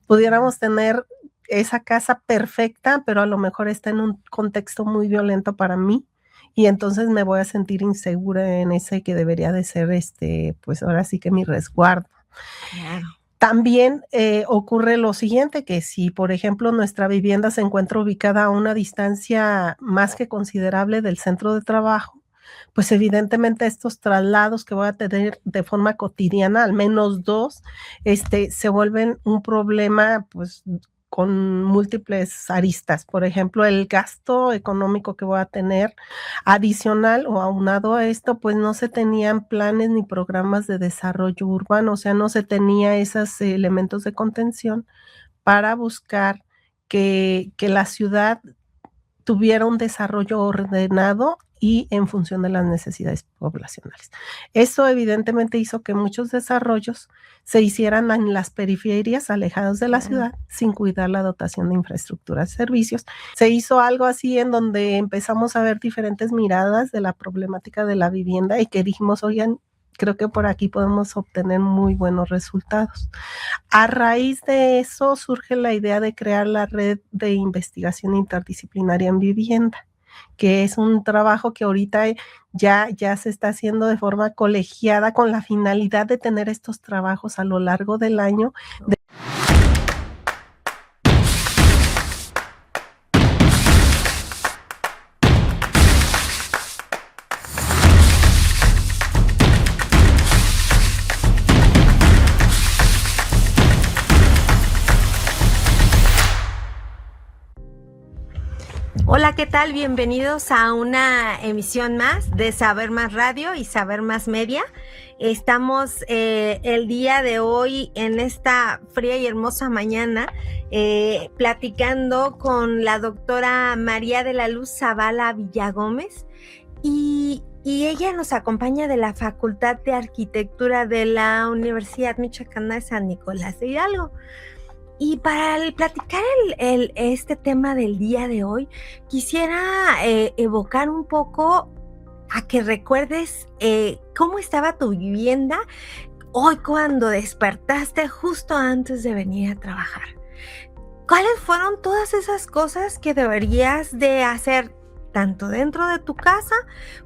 pudiéramos tener esa casa perfecta, pero a lo mejor está en un contexto muy violento para mí, y entonces me voy a sentir insegura en ese que debería de ser, pues, ahora sí que mi resguardo. Claro. También, ocurre lo siguiente, que si, por ejemplo, nuestra vivienda se encuentra ubicada a una distancia más que considerable del centro de trabajo, pues, evidentemente, estos traslados que voy a tener de forma cotidiana, al menos 2, se vuelven un problema, pues, con múltiples aristas. Por ejemplo, el gasto económico que voy a tener adicional o aunado a esto, pues, no se tenían planes ni programas de desarrollo urbano, o sea, no se tenía esos elementos de contención para buscar que la ciudad tuviera un desarrollo ordenado y en función de las necesidades poblacionales. Eso evidentemente hizo que muchos desarrollos se hicieran en las periferias, alejados de la Claro. ciudad, sin cuidar la dotación de infraestructuras y servicios. Se hizo algo así en donde empezamos a ver diferentes miradas de la problemática de la vivienda y que dijimos: "Oigan, creo que por aquí podemos obtener muy buenos resultados". A raíz de eso surge la idea de crear la red de investigación interdisciplinaria en vivienda, que es un trabajo que ahorita ya se está haciendo de forma colegiada con la finalidad de tener estos trabajos a lo largo del año. Hola, ¿qué tal? Bienvenidos a una emisión más de Saber Más Radio y Saber Más Media. Estamos el día de hoy en esta fría y hermosa mañana platicando con la doctora María de la Luz Zavala Villagómez y ella nos acompaña de la Facultad de Arquitectura de la Universidad Michoacana de San Nicolás de Hidalgo. Y para platicar este tema del día de hoy, quisiera evocar un poco a que recuerdes cómo estaba tu vivienda hoy cuando despertaste justo antes de venir a trabajar. ¿Cuáles fueron todas esas cosas que deberías de hacer tanto dentro de tu casa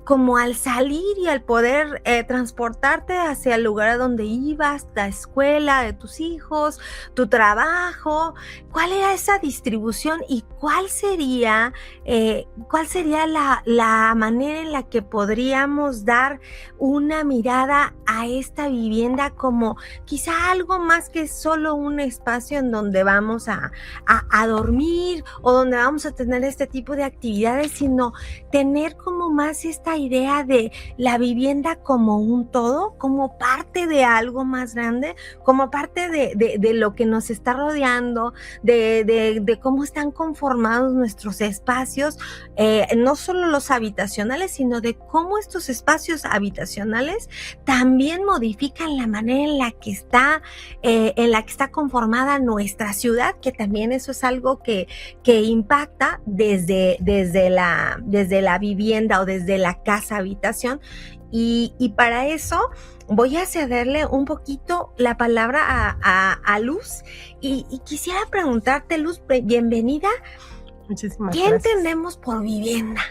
como al salir y al poder transportarte hacia el lugar a donde ibas, la escuela de tus hijos, tu trabajo? ¿Cuál era esa distribución y cuál sería la manera en la que podríamos dar una mirada a esta vivienda como quizá algo más que solo un espacio en donde vamos a dormir o donde vamos a tener este tipo de actividades, sino tener como más esta idea de la vivienda como un todo, como parte de algo más grande, como parte de lo que nos está rodeando, de cómo están conformados nuestros espacios, no solo los habitacionales, sino de cómo estos espacios habitacionales también modifican la manera en la que está conformada nuestra ciudad, que también eso es algo que impacta desde la vivienda o desde la casa habitación. Y para eso voy a cederle un poquito la palabra a Luz y quisiera preguntarte, Luz, bienvenida. Muchísimas ¿Qué gracias. entendemos por vivienda?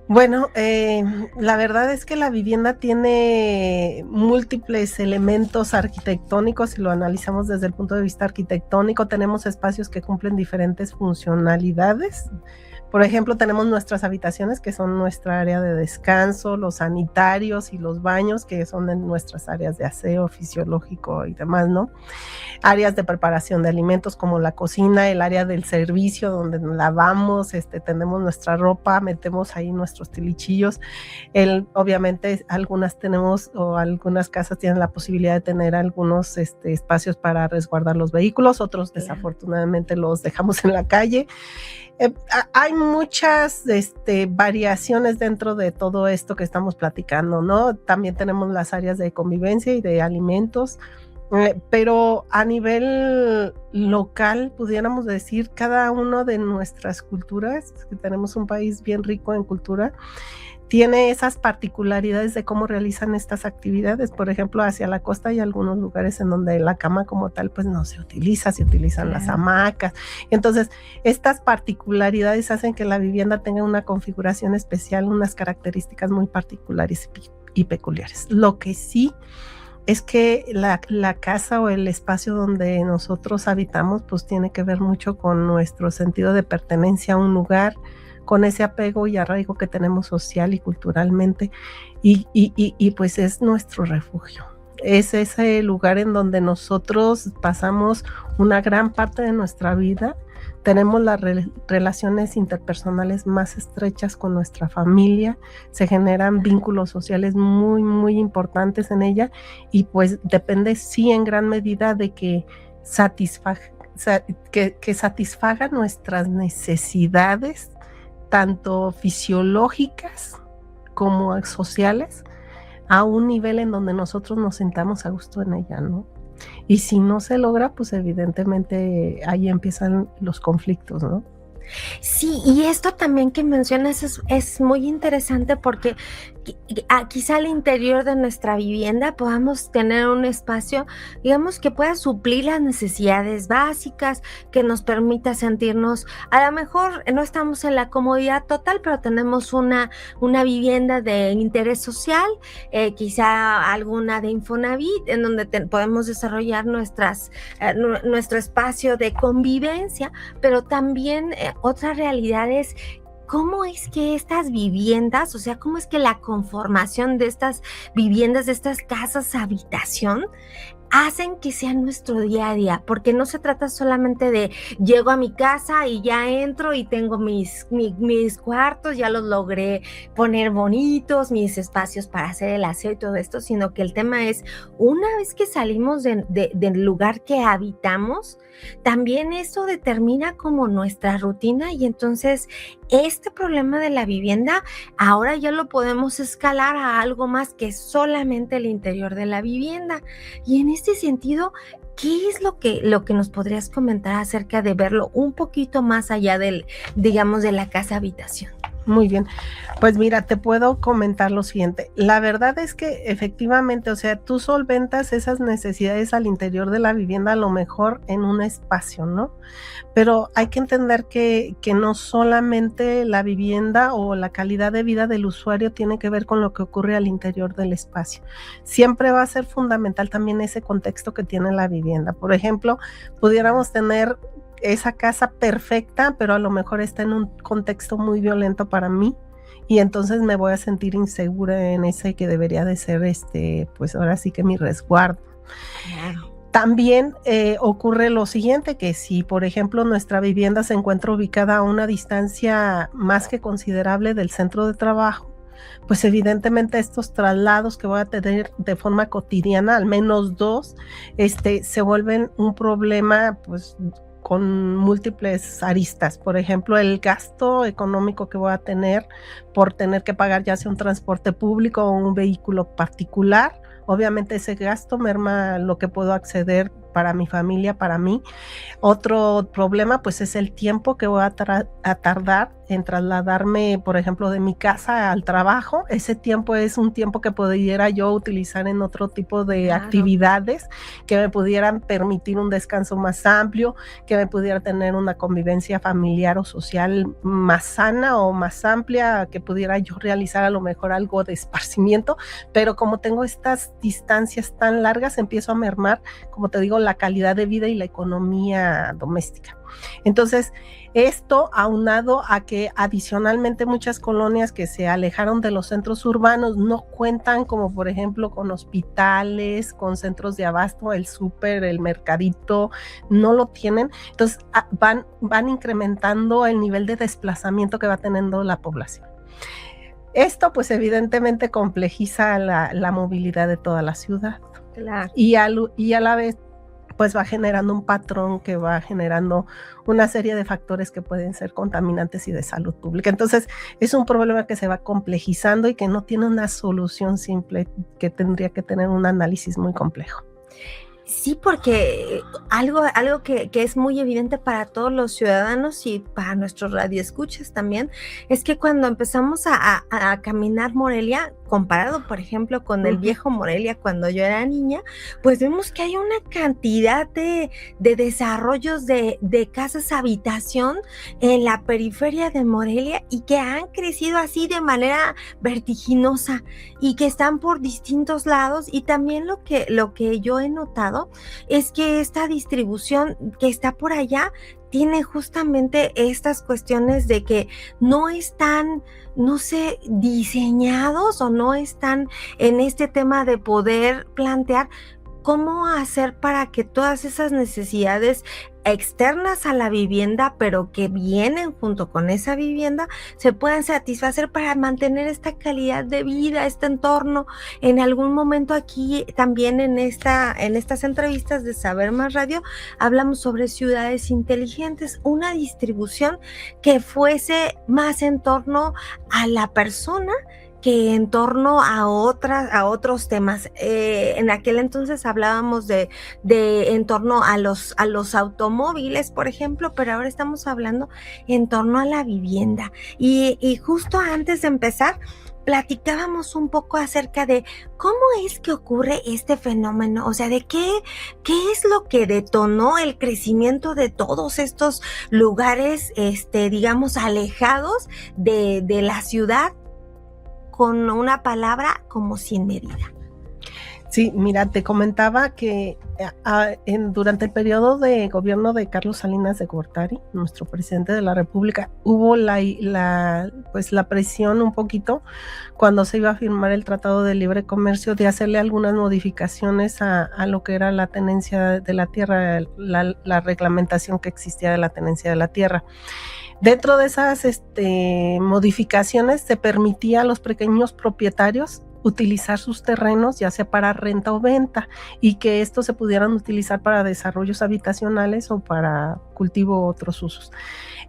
Bueno, la verdad es que la vivienda tiene múltiples elementos arquitectónicos. Si lo analizamos desde el punto de vista arquitectónico, tenemos espacios que cumplen diferentes funcionalidades. Por ejemplo, tenemos nuestras habitaciones, que son nuestra área de descanso, los sanitarios y los baños, que son en nuestras áreas de aseo fisiológico y demás, ¿no? Áreas de preparación de alimentos como la cocina, el área del servicio donde nos lavamos, tenemos nuestra ropa, metemos ahí nuestros tilichillos. Obviamente algunas tenemos o algunas casas tienen la posibilidad de tener algunos espacios para resguardar los vehículos, otros desafortunadamente los dejamos en la calle. Hay muchas variaciones dentro de todo esto que estamos platicando, ¿no? También tenemos las áreas de convivencia y de alimentos, pero a nivel local, pudiéramos decir, cada una de nuestras culturas, que tenemos un país bien rico en cultura, tiene esas particularidades de cómo realizan estas actividades. Por ejemplo, hacia la costa hay algunos lugares en donde la cama como tal pues no se utiliza, se utilizan las hamacas. Entonces, estas particularidades hacen que la vivienda tenga una configuración especial, unas características muy particulares y peculiares. Lo que sí es que la casa o el espacio donde nosotros habitamos pues tiene que ver mucho con nuestro sentido de pertenencia a un lugar, con ese apego y arraigo que tenemos social y culturalmente, y pues es nuestro refugio. Es ese lugar en donde nosotros pasamos una gran parte de nuestra vida, tenemos las relaciones interpersonales más estrechas con nuestra familia, se generan vínculos sociales muy, muy importantes en ella, y pues depende sí en gran medida de que satisfaga nuestras necesidades, tanto fisiológicas como sociales, a un nivel en donde nosotros nos sintamos a gusto en ella, ¿no? Y si no se logra, pues evidentemente ahí empiezan los conflictos, ¿no? Sí, y esto también que mencionas es muy interesante porque quizá al interior de nuestra vivienda podamos tener un espacio, digamos, que pueda suplir las necesidades básicas, que nos permita sentirnos, a lo mejor no estamos en la comodidad total, pero tenemos una vivienda de interés social, quizá alguna de Infonavit, en donde podemos desarrollar nuestro espacio de convivencia, pero también otra realidad es cómo es que estas viviendas, o sea, cómo es que la conformación de estas viviendas, de estas casas habitación, hacen que sea nuestro día a día, porque no se trata solamente de llego a mi casa y ya entro y tengo mis cuartos, ya los logré poner bonitos, mis espacios para hacer el aseo y todo esto, sino que el tema es, una vez que salimos del lugar que habitamos, también eso determina como nuestra rutina, y entonces este problema de la vivienda ahora ya lo podemos escalar a algo más que solamente el interior de la vivienda. Y en este sentido, ¿qué es lo que nos podrías comentar acerca de verlo un poquito más allá digamos, de la casa habitación? Muy bien, pues mira, te puedo comentar lo siguiente. La verdad es que efectivamente, o sea, tú solventas esas necesidades al interior de la vivienda, a lo mejor en un espacio, ¿no? Pero hay que entender que no solamente la vivienda o la calidad de vida del usuario tiene que ver con lo que ocurre al interior del espacio. Siempre va a ser fundamental también ese contexto que tiene la vivienda. Por ejemplo, pudiéramos tener esa casa perfecta, pero a lo mejor está en un contexto muy violento para mí, y entonces me voy a sentir insegura en ese que debería de ser, pues ahora sí que mi resguardo. Claro. También ocurre lo siguiente, que si por ejemplo nuestra vivienda se encuentra ubicada a una distancia más que considerable del centro de trabajo, pues evidentemente estos traslados que voy a tener de forma cotidiana, al menos 2, se vuelven un problema pues con múltiples aristas. Por ejemplo, el gasto económico que voy a tener por tener que pagar ya sea un transporte público o un vehículo particular. Obviamente ese gasto merma lo que puedo acceder para mi familia, para mí. Otro problema pues es el tiempo que voy a tardar en trasladarme, por ejemplo, de mi casa al trabajo. Ese tiempo es un tiempo que pudiera yo utilizar en otro tipo de actividades que me pudieran permitir un descanso más amplio, que me pudiera tener una convivencia familiar o social más sana o más amplia, que pudiera yo realizar a lo mejor algo de esparcimiento, pero como tengo estas distancias tan largas, empiezo a mermar, como te digo, la calidad de vida y la economía doméstica. Entonces, esto aunado a que adicionalmente muchas colonias que se alejaron de los centros urbanos no cuentan, como por ejemplo con hospitales, con centros de abasto, el súper, el mercadito, no lo tienen. Entonces van incrementando el nivel de desplazamiento que va teniendo la población. Esto pues evidentemente complejiza la movilidad de toda la ciudad. Claro. Y a la vez pues va generando un patrón que va generando una serie de factores que pueden ser contaminantes y de salud pública. Entonces, es un problema que se va complejizando y que no tiene una solución simple, que tendría que tener un análisis muy complejo. Sí, porque algo que es muy evidente para todos los ciudadanos y para nuestros radioescuchas también, es que cuando empezamos a caminar Morelia, comparado, por ejemplo, con el Ujú. viejo Morelia cuando yo era niña, pues vemos que hay una cantidad de desarrollos de casas habitación en la periferia de Morelia y que han crecido así de manera vertiginosa y que están por distintos lados. Y también lo que yo he notado es que esta distribución que está por allá tiene justamente estas cuestiones de que no están, no sé, diseñados o no están en este tema de poder plantear cómo hacer para que todas esas necesidades externas a la vivienda, pero que vienen junto con esa vivienda, se puedan satisfacer para mantener esta calidad de vida, este entorno. En algún momento aquí también en estas entrevistas de Saber Más Radio hablamos sobre ciudades inteligentes, una distribución que fuese más en torno a la persona que en torno a otros temas. En aquel entonces hablábamos de en torno a los automóviles, por ejemplo, pero ahora estamos hablando en torno a la vivienda. Y justo antes de empezar, platicábamos un poco acerca de cómo es que ocurre este fenómeno, o sea, de qué es lo que detonó el crecimiento de todos estos lugares, digamos, alejados de la ciudad, con una palabra como sin medida. Sí, mira, te comentaba que durante el periodo de gobierno de Carlos Salinas de Gortari, nuestro presidente de la República, hubo la presión un poquito cuando se iba a firmar el Tratado de Libre Comercio de hacerle algunas modificaciones a lo que era la tenencia de la tierra, la reglamentación que existía de la tenencia de la tierra. Dentro de esas modificaciones se permitía a los pequeños propietarios utilizar sus terrenos, ya sea para renta o venta, y que estos se pudieran utilizar para desarrollos habitacionales o para cultivo u otros usos.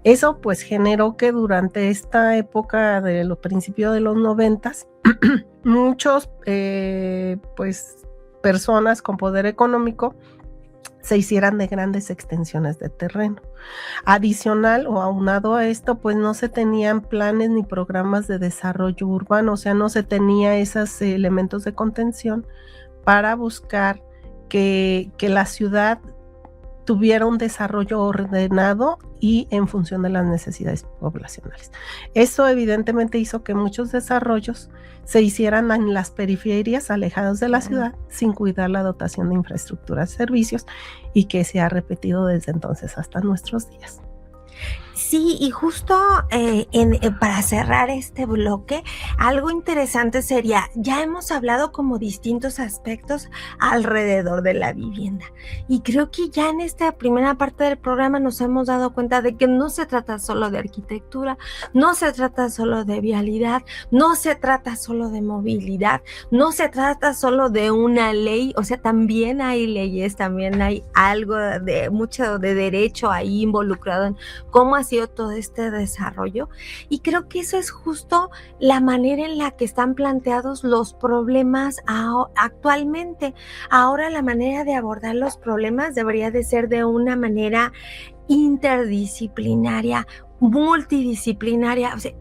Eso pues generó que durante esta época de los principios de los 90s, muchos personas con poder económico se hicieran de grandes extensiones de terreno. Adicional o aunado a esto, pues no se tenían planes ni programas de desarrollo urbano, o sea, no se tenía esos elementos de contención para buscar que la ciudad tuviera un desarrollo ordenado y en función de las necesidades poblacionales. Eso evidentemente hizo que muchos desarrollos se hicieran en las periferias, alejados de la ciudad, sin cuidar la dotación de infraestructuras y servicios, y que se ha repetido desde entonces hasta nuestros días. Sí, y justo para cerrar este bloque, algo interesante sería, ya hemos hablado como distintos aspectos alrededor de la vivienda, y creo que ya en esta primera parte del programa nos hemos dado cuenta de que no se trata solo de arquitectura, no se trata solo de vialidad, no se trata solo de movilidad, no se trata solo de una ley, o sea, también hay leyes, también hay algo de mucho de derecho ahí involucrado en cómo ha sido todo este desarrollo, y creo que eso es justo la manera en la que están planteados los problemas actualmente. Ahora la manera de abordar los problemas debería de ser de una manera interdisciplinaria, multidisciplinaria, o sea,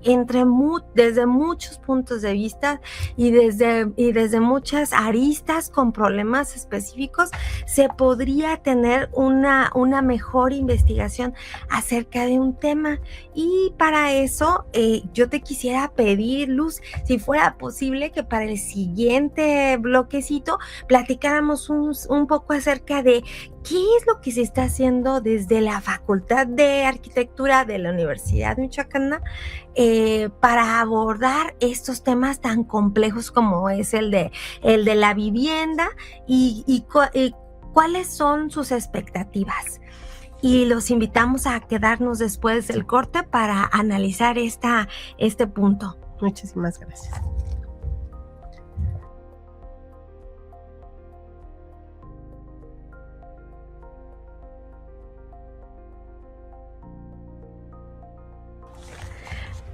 desde muchos puntos de vista y desde muchas aristas con problemas específicos, se podría tener una mejor investigación acerca de un tema. Y para eso yo te quisiera pedir, Luz, si fuera posible, que para el siguiente bloquecito platicáramos un poco acerca de qué es lo que se está haciendo desde la Facultad de Arquitectura de la Universidad Michoacana para abordar estos temas tan complejos como es el de la vivienda y cuáles son sus expectativas. Y los invitamos a quedarnos después del corte para analizar este punto. Muchísimas gracias.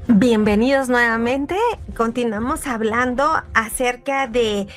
Bienvenidos nuevamente. Continuamos hablando acerca de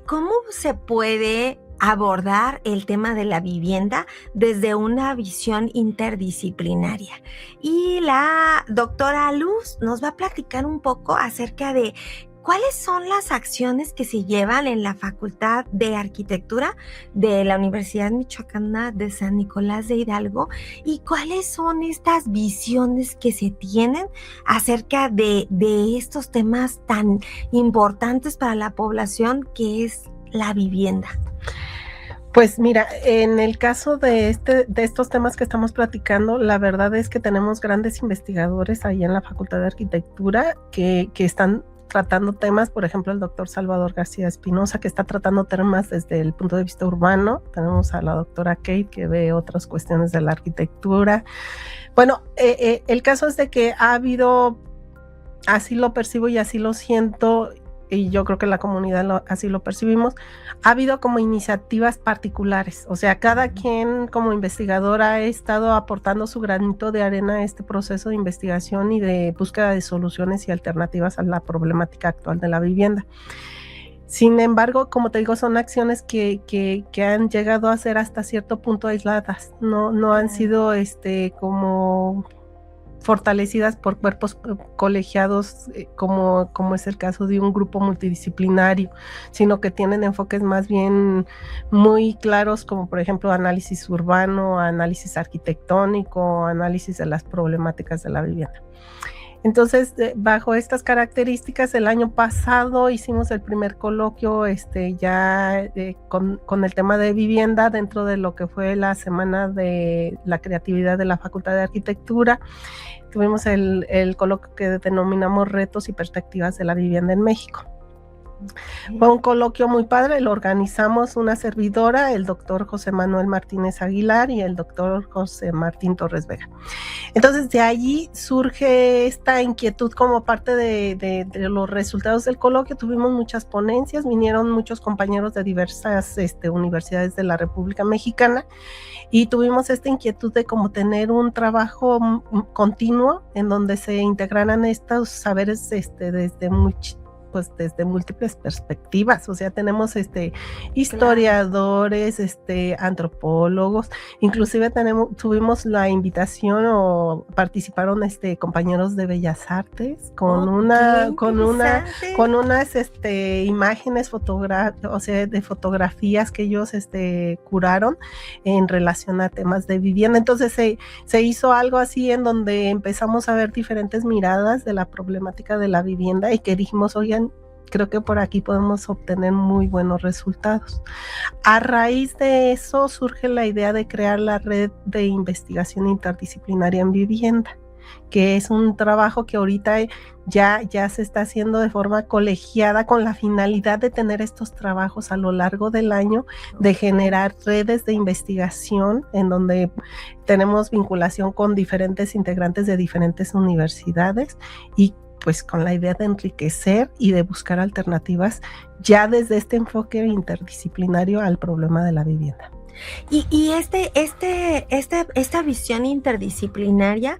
cómo se puede abordar el tema de la vivienda desde una visión interdisciplinaria. Y la doctora Luz nos va a platicar un poco acerca de cuáles son las acciones que se llevan en la Facultad de Arquitectura de la Universidad Michoacana de San Nicolás de Hidalgo y cuáles son estas visiones que se tienen acerca de estos temas tan importantes para la población, que es la vivienda. Pues mira, en el caso de estos temas que estamos platicando, la verdad es que tenemos grandes investigadores ahí en la Facultad de Arquitectura que están tratando temas, por ejemplo, el doctor Salvador García Espinosa, que está tratando temas desde el punto de vista urbano. Tenemos a la doctora Kate, que ve otras cuestiones de la arquitectura. Bueno, el caso es de que ha habido, así lo percibo y así lo siento, y yo creo que la comunidad así lo percibimos, ha habido como iniciativas particulares, o sea, cada quien como investigador ha estado aportando su granito de arena a este proceso de investigación y de búsqueda de soluciones y alternativas a la problemática actual de la vivienda. Sin embargo, como te digo, son acciones que han llegado a ser hasta cierto punto aisladas, no han sido como fortalecidas por cuerpos colegiados, como es el caso de un grupo multidisciplinario, sino que tienen enfoques más bien muy claros, como por ejemplo análisis urbano, análisis arquitectónico, análisis de las problemáticas de la vivienda. Entonces, bajo estas características, el año pasado hicimos el primer coloquio con el tema de vivienda dentro de lo que fue la Semana de la Creatividad de la Facultad de Arquitectura. Tuvimos el coloquio que denominamos Retos y Perspectivas de la Vivienda en México. Fue un coloquio muy padre, lo organizamos una servidora, el doctor José Manuel Martínez Aguilar y el doctor José Martín Torres Vega. Entonces de allí surge esta inquietud como parte de los resultados del coloquio. Tuvimos muchas ponencias, vinieron muchos compañeros de diversas universidades de la República Mexicana y tuvimos esta inquietud de como tener un trabajo continuo en donde se integraran estos saberes desde múltiples perspectivas, o sea, tenemos historiadores, antropólogos, inclusive tuvimos la invitación o participaron compañeros de Bellas Artes con unas imágenes de fotografías que ellos curaron en relación a temas de vivienda. Entonces se hizo algo así en donde empezamos a ver diferentes miradas de la problemática de la vivienda y que dijimos, oigan, creo que por aquí podemos obtener muy buenos resultados. A raíz de eso surge la idea de crear la red de investigación interdisciplinaria en vivienda, que es un trabajo que ahorita ya se está haciendo de forma colegiada con la finalidad de tener estos trabajos a lo largo del año, de generar redes de investigación en donde tenemos vinculación con diferentes integrantes de diferentes universidades y pues con la idea de enriquecer y de buscar alternativas ya desde este enfoque interdisciplinario al problema de la vivienda. Y esta visión interdisciplinaria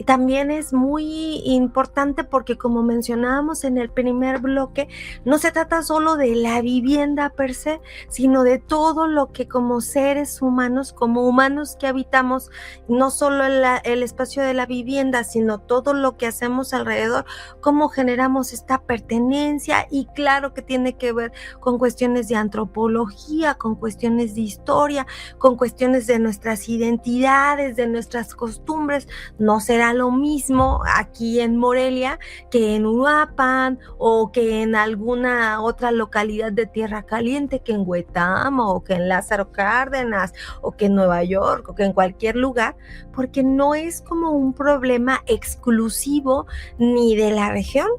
también es muy importante porque, como mencionábamos en el primer bloque, no se trata solo de la vivienda per se, sino de todo lo que como seres humanos, como humanos que habitamos, no solo el espacio de la vivienda, sino todo lo que hacemos alrededor, cómo generamos esta pertenencia, y claro que tiene que ver con cuestiones de antropología, con cuestiones de historia, con cuestiones de nuestras identidades, de nuestras costumbres. No será lo mismo aquí en Morelia que en Uruapan o que en alguna otra localidad de Tierra Caliente, que en Huetamo o que en Lázaro Cárdenas o que en Nueva York o que en cualquier lugar, porque no es como un problema exclusivo ni de la región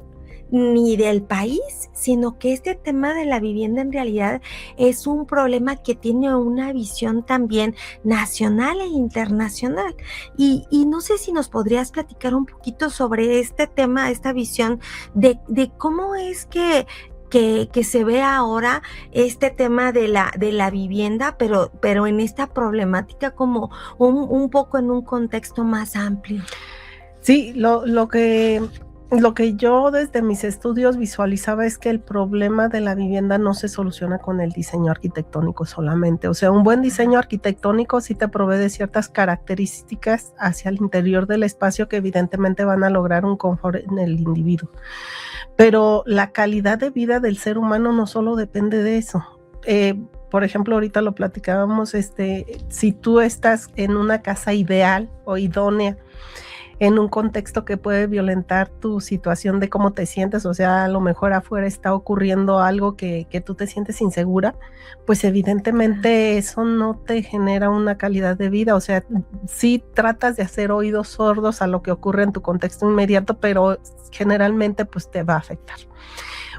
ni del país, sino que este tema de la vivienda en realidad es un problema que tiene una visión también nacional e internacional. Y no sé si nos podrías platicar un poquito sobre este tema, esta visión de cómo es que se ve ahora este tema de la vivienda, pero en esta problemática como un poco en un contexto más amplio. Sí, lo que Lo que yo desde mis estudios visualizaba es que el problema de la vivienda no se soluciona con el diseño arquitectónico solamente. O sea, un buen diseño arquitectónico sí te provee de ciertas características hacia el interior del espacio que evidentemente van a lograr un confort en el individuo. Pero la calidad de vida del ser humano no solo depende de eso. Por ejemplo, ahorita lo platicábamos, si tú estás en una casa ideal o idónea, en un contexto que puede violentar tu situación de cómo te sientes, o sea, a lo mejor afuera está ocurriendo algo que tú te sientes insegura, pues evidentemente eso no te genera una calidad de vida, o sea, sí tratas de hacer oídos sordos a lo que ocurre en tu contexto inmediato, pero generalmente pues te va a afectar.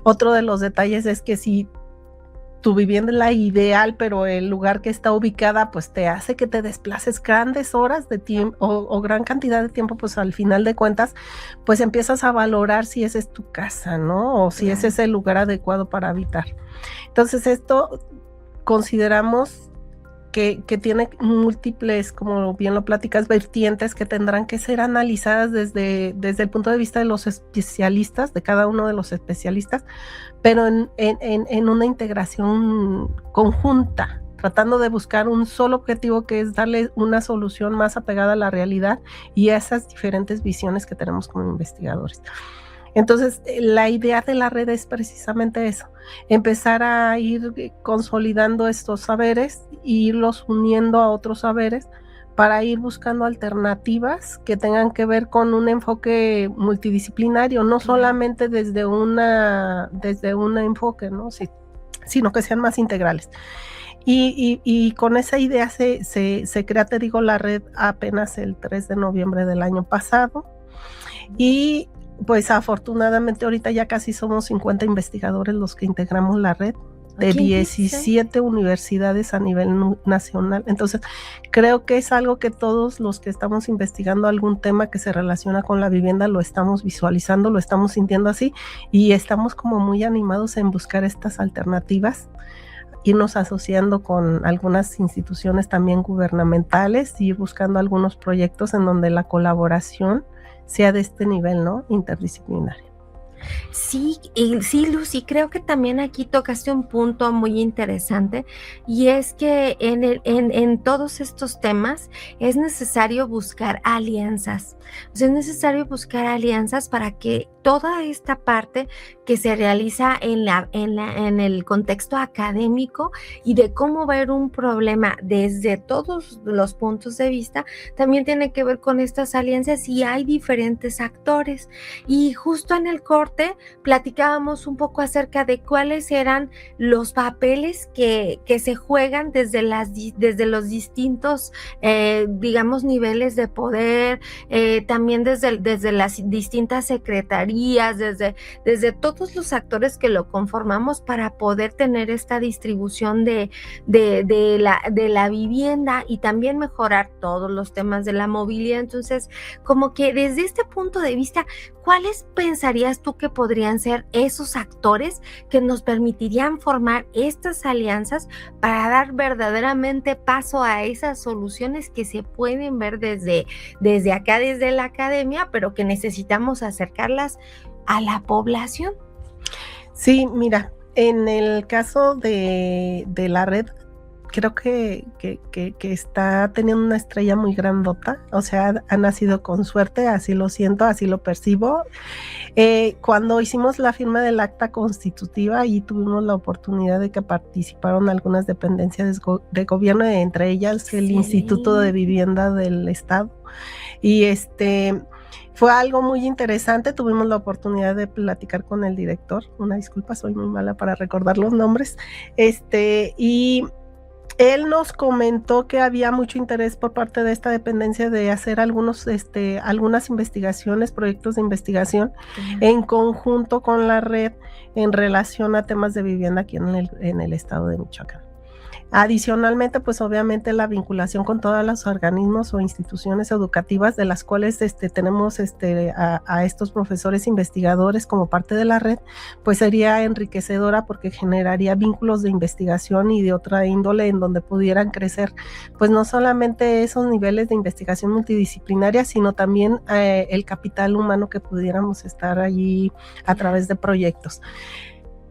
Otro de los detalles es que si tu vivienda es la ideal, pero el lugar que está ubicada pues te hace que te desplaces grandes horas de tiempo o gran cantidad de tiempo, pues al final de cuentas pues empiezas a valorar si ese es tu casa, ¿no? O si ese es el lugar adecuado para habitar. Entonces esto consideramos que tiene múltiples, como bien lo platicas, vertientes que tendrán que ser analizadas desde el punto de vista de los especialistas, de cada uno de los especialistas, pero en una integración conjunta, tratando de buscar un solo objetivo, que es darle una solución más apegada a la realidad y a esas diferentes visiones que tenemos como investigadores. Entonces, la idea de la red es precisamente eso, empezar a ir consolidando estos saberes e irlos uniendo a otros saberes para ir buscando alternativas que tengan que ver con un enfoque multidisciplinario, no solamente desde un enfoque, ¿no? Sino que sean más integrales. Y con esa idea se crea, te digo, la red apenas el 3 de noviembre del año pasado. Y pues afortunadamente ahorita ya casi somos 50 investigadores los que integramos la red de 17 universidades a nivel nacional. Entonces, creo que es algo que todos los que estamos investigando algún tema que se relaciona con la vivienda lo estamos visualizando, lo estamos sintiendo así y estamos como muy animados en buscar estas alternativas, irnos asociando con algunas instituciones también gubernamentales y ir buscando algunos proyectos en donde la colaboración sea de este nivel, ¿no? Interdisciplinario. Sí, Lucy, creo que también aquí tocaste un punto muy interesante y es que en todos estos temas es necesario buscar alianzas. O sea, es necesario buscar alianzas para que toda esta parte que se realiza en el contexto académico y de cómo ver un problema desde todos los puntos de vista, también tiene que ver con estas alianzas y hay diferentes actores. Y justo en el corte platicábamos un poco acerca de cuáles eran los papeles que se juegan desde los distintos, digamos, niveles de poder, también desde las distintas secretarías, desde todos los actores que lo conformamos para poder tener esta distribución de la vivienda y también mejorar todos los temas de la movilidad. Entonces, como que desde este punto de vista, ¿cuáles pensarías tú que podrían ser esos actores que nos permitirían formar estas alianzas para dar verdaderamente paso a esas soluciones que se pueden ver desde acá, desde la academia, pero que necesitamos acercarlas a la población? Sí, mira, en el caso de la red, creo que está teniendo una estrella muy grandota, o sea, ha nacido con suerte, así lo siento, así lo percibo. Cuando hicimos la firma del acta constitutiva, y tuvimos la oportunidad de que participaron algunas dependencias de gobierno, entre ellas el Instituto de Vivienda del Estado, y fue algo muy interesante. Tuvimos la oportunidad de platicar con el director, una disculpa, soy muy mala para recordar los nombres, y él nos comentó que había mucho interés por parte de esta dependencia de hacer algunas investigaciones, proyectos de investigación en conjunto con la red en relación a temas de vivienda aquí en el estado de Michoacán. Adicionalmente, pues obviamente la vinculación con todos los organismos o instituciones educativas de las cuales tenemos a estos profesores investigadores como parte de la red, pues sería enriquecedora porque generaría vínculos de investigación y de otra índole en donde pudieran crecer, pues no solamente esos niveles de investigación multidisciplinaria, sino también el capital humano que pudiéramos estar allí a través de proyectos.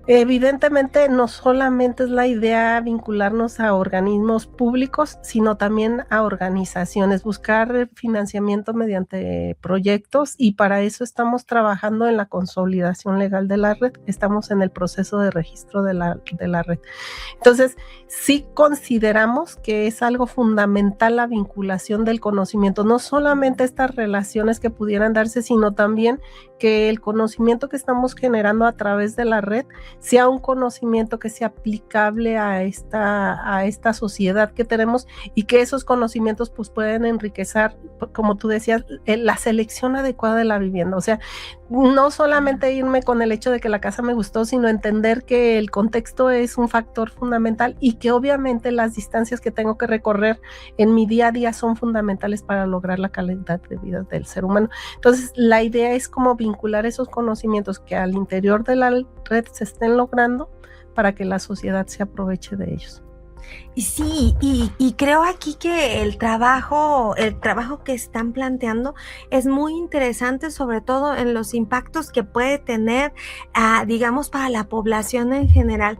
Evidentemente, no solamente es la idea vincularnos a organismos públicos, sino también a organizaciones, buscar financiamiento mediante proyectos, y para eso estamos trabajando en la consolidación legal de la red. Estamos en el proceso de registro de la red. Entonces, sí consideramos que es algo fundamental la vinculación del conocimiento, no solamente estas relaciones que pudieran darse, sino también que el conocimiento que estamos generando a través de la red sea un conocimiento que sea aplicable a esta sociedad que tenemos, y que esos conocimientos pues pueden enriquecer, como tú decías, la selección adecuada de la vivienda. O sea, no solamente irme con el hecho de que la casa me gustó, sino entender que el contexto es un factor fundamental y que obviamente las distancias que tengo que recorrer en mi día a día son fundamentales para lograr la calidad de vida del ser humano. Entonces, la idea es como vincular esos conocimientos que al interior de la red se estén logrando para que la sociedad se aproveche de ellos. Y sí, y creo aquí que el trabajo que están planteando es muy interesante, sobre todo en los impactos que puede tener, digamos, para la población en general.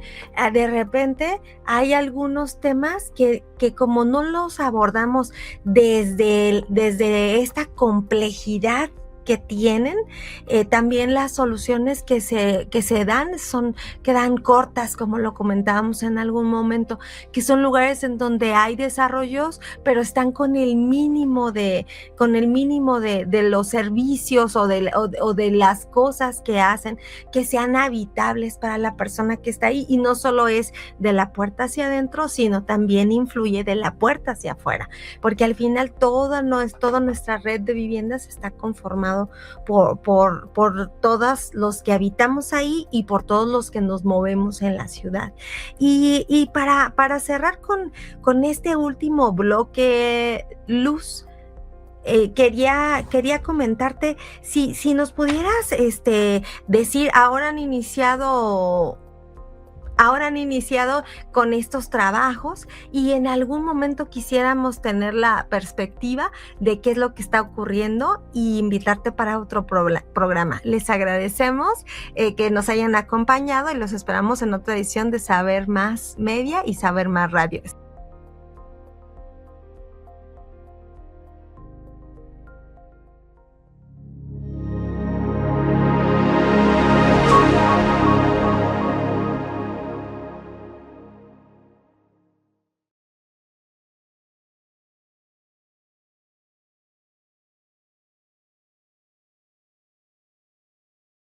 De repente hay algunos temas que como no los abordamos desde esta complejidad que tienen, también las soluciones que se dan quedan cortas, como lo comentábamos en algún momento, que son lugares en donde hay desarrollos, pero están con el mínimo de los servicios o de las cosas que hacen que sean habitables para la persona que está ahí, y no solo es de la puerta hacia adentro, sino también influye de la puerta hacia afuera, porque al final toda nuestra red de viviendas está conformada por todos los que habitamos ahí y por todos los que nos movemos en la ciudad. Y para cerrar con este último bloque, Luz, quería comentarte si nos pudieras decir, ahora han iniciado con estos trabajos, y en algún momento quisiéramos tener la perspectiva de qué es lo que está ocurriendo y invitarte para otro programa. Les agradecemos que nos hayan acompañado y los esperamos en otra edición de Saber Más Media y Saber Más Radio.